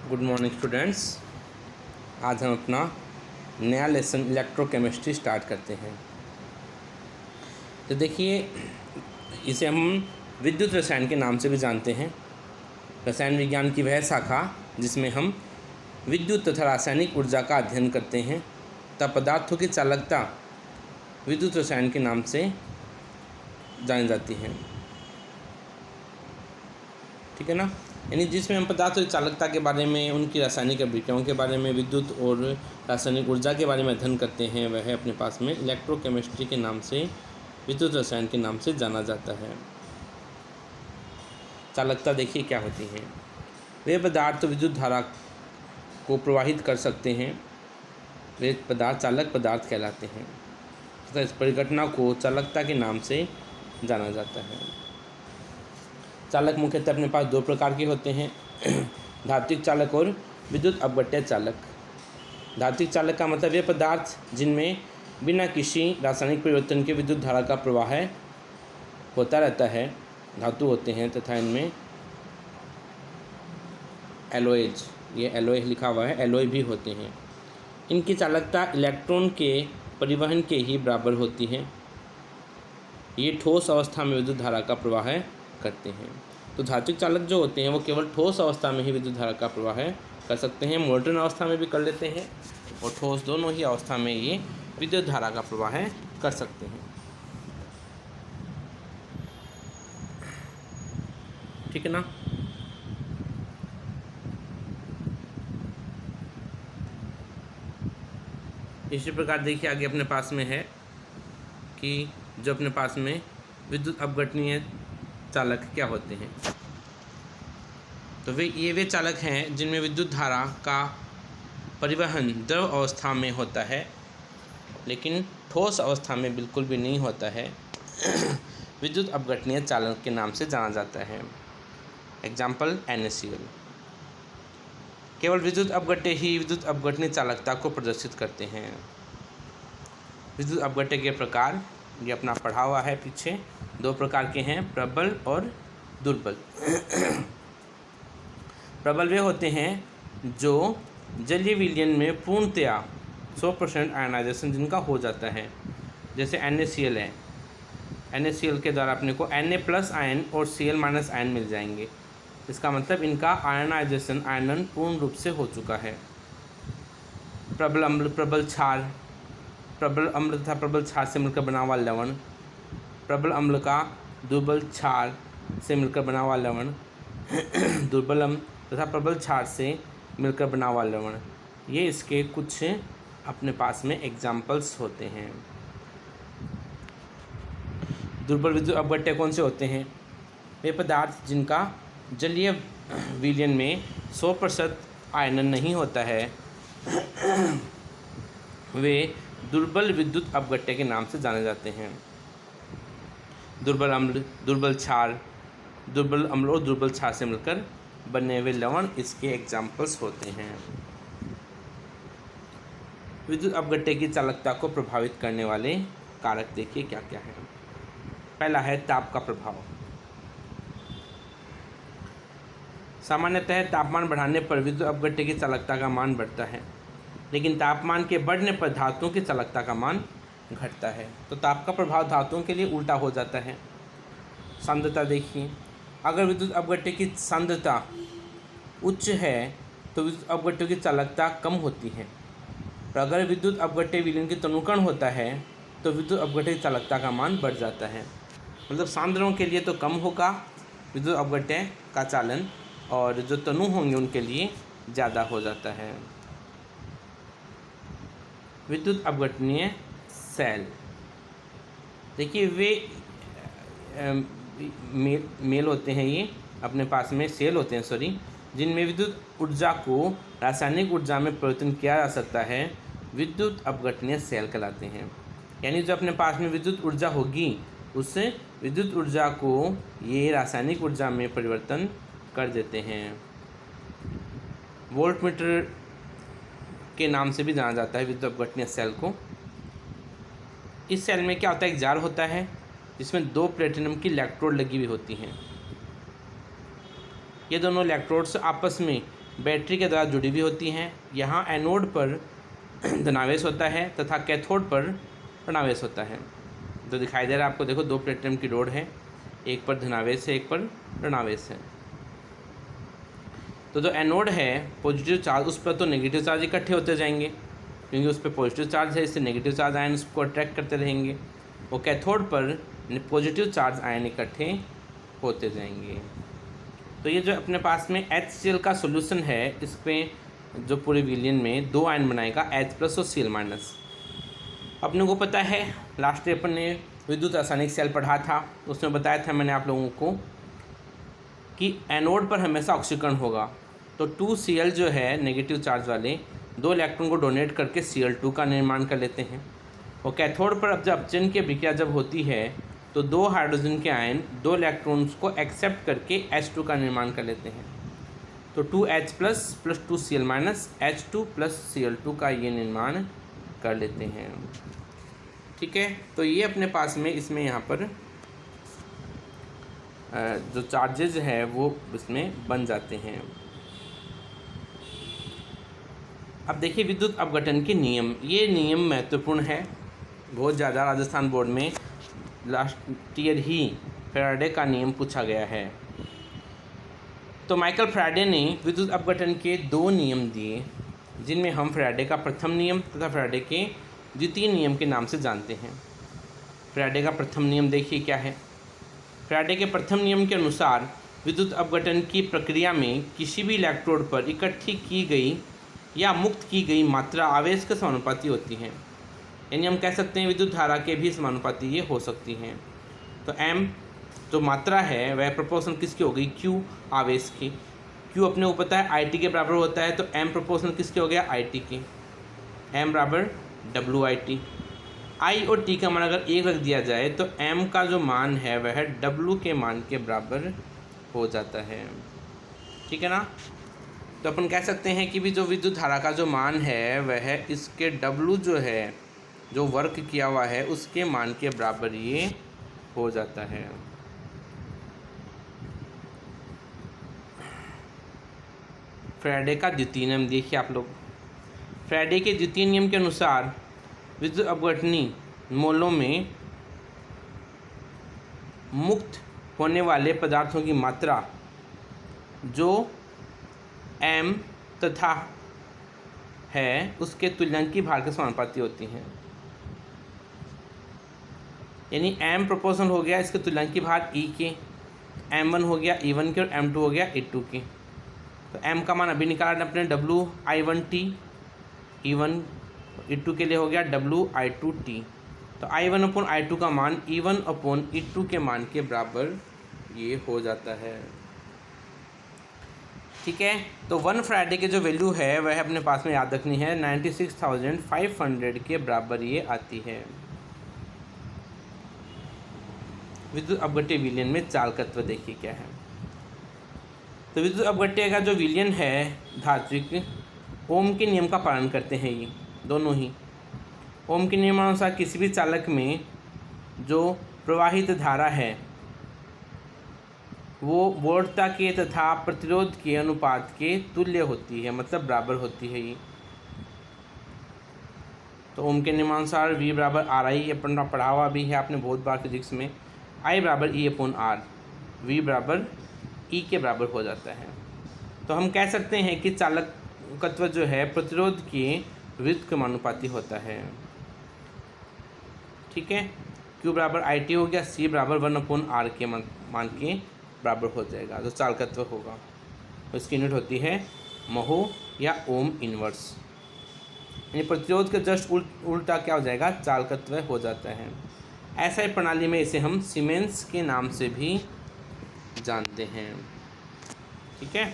Good morning students. आज हम अपना नया लेसन इलेक्ट्रोकेमिस्ट्री स्टार्ट करते हैं। तो देखिए, इसे हम विद्युत रसायन के नाम से भी जानते हैं। रसायन विज्ञान की वह शाखा जिसमें हम विद्युत तथा रासायनिक ऊर्जा का अध्ययन करते हैं तथा पदार्थों की चालकता विद्युत रसायन के नाम से जानी जाती है। ठीक है ना। यानी जिसमें हम पदार्थों की चालकता के बारे में, उनकी रासायनिक अभिक्रियाओं के बारे में, विद्युत और रासायनिक ऊर्जा के बारे में अध्ययन करते हैं, वह अपने पास में इलेक्ट्रोकेमिस्ट्री के नाम से, विद्युत रसायन के नाम से जाना जाता है। चालकता देखिए क्या होती है। वे पदार्थ विद्युत धारा को प्रवाहित कर सकते हैं, वे पदार्थ चालक पदार्थ कहलाते हैं तथा इस परिघटना को चालकता के नाम से जाना जाता है। चालक मुख्यतः अपने पास दो प्रकार के होते हैं, धात्विक चालक और विद्युत अपघट्य चालक। धात्विक चालक का मतलब वे पदार्थ जिनमें बिना किसी रासायनिक परिवर्तन के विद्युत धारा का प्रवाह होता रहता है, धातु होते हैं तथा इनमें एलॉयज, ये एलॉय लिखा हुआ है, एलॉय भी होते हैं। इनकी चालकता इलेक्ट्रॉन के परिवहन के ही बराबर होती है। ये ठोस अवस्था में विद्युत धारा का प्रवाह करते हैं। तो धात्विक चालक जो होते हैं वो केवल ठोस अवस्था में ही विद्युत धारा का प्रवाह कर सकते हैं, मोल्टन अवस्था में भी कर लेते हैं और ठोस दोनों ही अवस्था में ये विद्युत धारा का प्रवाह कर सकते हैं। ठीक है ना। इसी प्रकार देखिए आगे अपने पास में है कि जो अपने पास में विद्युत अपघटनीय चालक क्या होते हैं। तो वे चालक हैं जिनमें विद्युत धारा का परिवहन द्रव अवस्था में होता है लेकिन ठोस अवस्था में बिल्कुल भी नहीं होता है। विद्युत अपघटनीय चालक के नाम से जाना जाता है। Example NaCl। केवल विद्युत अपघट्य ही विद्युत अपघटनीय चालकता को प्रदर्शित करते हैं। विद्युत अपघट्य के प्रकार ये अपना पढ़ा हुआ है पीछे, दो प्रकार के हैं, प्रबल और दुर्बल। प्रबल वे होते हैं जो जलीय विलयन में पूर्णतया 100% आयनाइजेशन जिनका हो जाता है, जैसे NaCl है। NaCl के द्वारा अपने को Na+ आयन और Cl- आयन मिल जाएंगे। इसका मतलब इनका आयनाइजेशन, आयनन पूर्ण रूप से हो चुका है। प्रबल अम्ल, प्रबल क्षार, प्रबल अम्ल तथा प्रबल क्षार से मिलकर बना हुआ लवण, प्रबल अम्ल का दुर्बल क्षार से मिलकर बना हुआ लवण, दुर्बल अम्ल तथा प्रबल क्षार से मिलकर बना हुआ लवण, ये इसके कुछ अपने पास में एग्जाम्पल्स होते हैं। दुर्बल विद्युत अपघट्य कौन से होते हैं? वे पदार्थ जिनका जलीय विलयन में 100% आयनन नहीं होता है, वे दुर्बल विद्युत अपघट्य के नाम से जाने जाते हैं। दुर्बल अम्ल, दुर्बल क्षार, दुर्बल अम्ल और दुर्बल क्षार से मिलकर बने हुए लवण इसके एग्जाम्पल्स होते हैं। विद्युत अपघट्य की चालकता को प्रभावित करने वाले कारक देखिए क्या क्या है। पहला है ताप का प्रभाव। सामान्यतः तापमान बढ़ाने पर विद्युत अपघट्य की चालकता का मान बढ़ता है, लेकिन तापमान के बढ़ने पर धातुओं की चालकता का मान घटता है। तो ताप का प्रभाव धातुओं के लिए उल्टा हो जाता है। सांद्रता देखिए, अगर विद्युत अपघट्य की सांद्रता उच्च है तो विद्युत अपघट्य की चालकता कम होती है, और अगर विद्युत अपघट्य विलयन की तनुकरण होता है तो विद्युत अपघट्य की चालकता का मान बढ़ जाता है। मतलब सांद्रों के लिए तो कम होगा विद्युत अपघट्य का चालन, और जो तनु होंगे उनके लिए ज़्यादा हो जाता है। विद्युत अपघटनीय सेल देखिए, वे मेल होते हैं, ये अपने पास में सेल होते हैं जिनमें विद्युत ऊर्जा को रासायनिक ऊर्जा में परिवर्तन किया जा सकता है, विद्युत अपघटनीय सेल कहलाते हैं। यानी जो अपने पास में विद्युत ऊर्जा होगी उससे विद्युत ऊर्जा को ये रासायनिक ऊर्जा में परिवर्तन कर देते हैं। वोल्टमीटर के नाम से भी जाना जाता है विद्युत अपघटनीय सेल को। इस सेल में क्या होता है, एक जार होता है जिसमें 2 प्लेटिनम की इलेक्ट्रोड लगी हुई होती हैं। ये दोनों इलेक्ट्रोड्स आपस में बैटरी के द्वारा जुड़ी हुई होती हैं। यहाँ एनोड पर धनावेश होता है तथा कैथोड पर ऋणावेश होता है। तो दिखाई दे रहा है आपको, देखो 2 प्लेटिनम की रोड है, एक पर धनावेश है, एक पर ऋणावेश है। तो जो एनोड है पॉजिटिव चार्ज, उस पर तो नेगेटिव चार्ज इकट्ठे होते जाएंगे क्योंकि उस पर पॉजिटिव चार्ज है, इससे नेगेटिव चार्ज आयन उसको अट्रैक्ट करते रहेंगे। और कैथोड पर पॉजिटिव चार्ज आयन इकट्ठे होते जाएंगे। तो ये जो अपने पास में HCl का सॉल्यूशन है, इस पर जो पूरे विलियन में 2 आयन बनाएगा, H+ और Cl-। अपने को पता है लास्ट ईयर अपन ने विद्युत रासायनिक सेल पढ़ा था, उसमें बताया था मैंने आप लोगों को कि एनोड पर हमेशा ऑक्सीकरण होगा। तो 2Cl जो है नेगेटिव चार्ज वाले 2 इलेक्ट्रॉन को डोनेट करके Cl2 का निर्माण कर लेते हैं। और कैथोड पर अब जब अपचयन की प्रक्रिया जब होती है तो 2 हाइड्रोजन के आयन 2 इलेक्ट्रॉन्स को एक्सेप्ट करके H2 का निर्माण कर लेते हैं। तो 2H+ + 2Cl- H2 + Cl2 का ये निर्माण कर लेते हैं। ठीक है, तो ये अपने पास में इसमें यहाँ पर जो चार्जेज है वो इसमें बन जाते हैं। अब देखिए विद्युत अपघटन के नियम, ये नियम महत्वपूर्ण है बहुत ज़्यादा। राजस्थान बोर्ड में लास्ट ईयर ही फैराडे का नियम पूछा गया है। तो माइकल फैराडे ने विद्युत अपघटन के 2 नियम दिए, जिनमें हम फैराडे का प्रथम नियम तथा फैराडे के द्वितीय नियम के नाम से जानते हैं। फैराडे का प्रथम नियम देखिए क्या है। फैराडे के प्रथम नियम के अनुसार विद्युत अपघटन की प्रक्रिया में किसी भी इलेक्ट्रोड पर इकट्ठी की गई या मुक्त की गई मात्रा आवेश के समानुपाती होती है। यानी हम कह सकते हैं विद्युत धारा के भी समानुपाती ये हो सकती हैं। तो m जो मात्रा है वह प्रोपोर्शनल किसकी हो गई, q आवेश की। q अपने को पता है IT के बराबर होता है, तो m प्रोपोर्शनल किसके हो गया, IT के। m बराबर WIT। I और T का मान अगर 1 रख दिया जाए तो m का जो मान है वह W के मान के बराबर हो जाता है। ठीक है ना। तो अपन कह सकते हैं कि भी जो विद्युत धारा का जो मान है वह इसके W जो है, जो वर्क किया हुआ है, उसके मान के बराबर ये हो जाता है। फैराडे का द्वितीय नियम देखिए आप लोग। फैराडे के द्वितीय नियम के अनुसार विद्युत अपघटनी मोलों में मुक्त होने वाले पदार्थों की मात्रा जो m तथा है उसके तुल्यांकी भार के समानुपाती होती हैं। यानी m प्रोपोर्शनल हो गया इसके तुल्यांकी भार E के, m1 हो गया E1 के और m2 हो गया E2 के। तो m का मान अभी निकाला अपने WI1T, E1 E2 के लिए हो गया WI2T। तो I1/I2 का मान E1/E2 के मान के बराबर ये हो जाता है। ठीक है, तो 1 फैराडे के जो वैल्यू है वह अपने पास में याद रखनी है, 96,500 के बराबर ये आती है। विद्युत अपघट्य विलयन में चालकत्व देखिए क्या है। तो विद्युत अपघट्य का जो विलयन है धात्विक ओम के नियम का पालन करते हैं, ये दोनों ही। ओम के नियमानुसार किसी भी चालक में जो प्रवाहित धारा है वो वोल्टता के तथा प्रतिरोध के अनुपात के तुल्य होती है, मतलब बराबर होती है ये। तो ओम के नियमानुसार V बराबर RI अपन पढ़ा हुआ भी है आपने बहुत बार फिजिक्स में। I बराबर E/R, V बराबर E के बराबर हो जाता है। तो हम कह सकते हैं कि चालकत्व जो है प्रतिरोध के विद्युत के अनुपाती होता है। ठीक है, Q बराबर IT हो गया, C बराबर 1/R के मान के बराबर हो जाएगा जो चालकत्व होगा। तो इसकी यूनिट होती है महो या ओम इनवर्स। यानी प्रतिरोध के जस्ट उल्टा क्या हो जाएगा, चालकत्व हो जाता है। ऐसा ही प्रणाली में इसे हम सीमेंस के नाम से भी जानते हैं। ठीक है।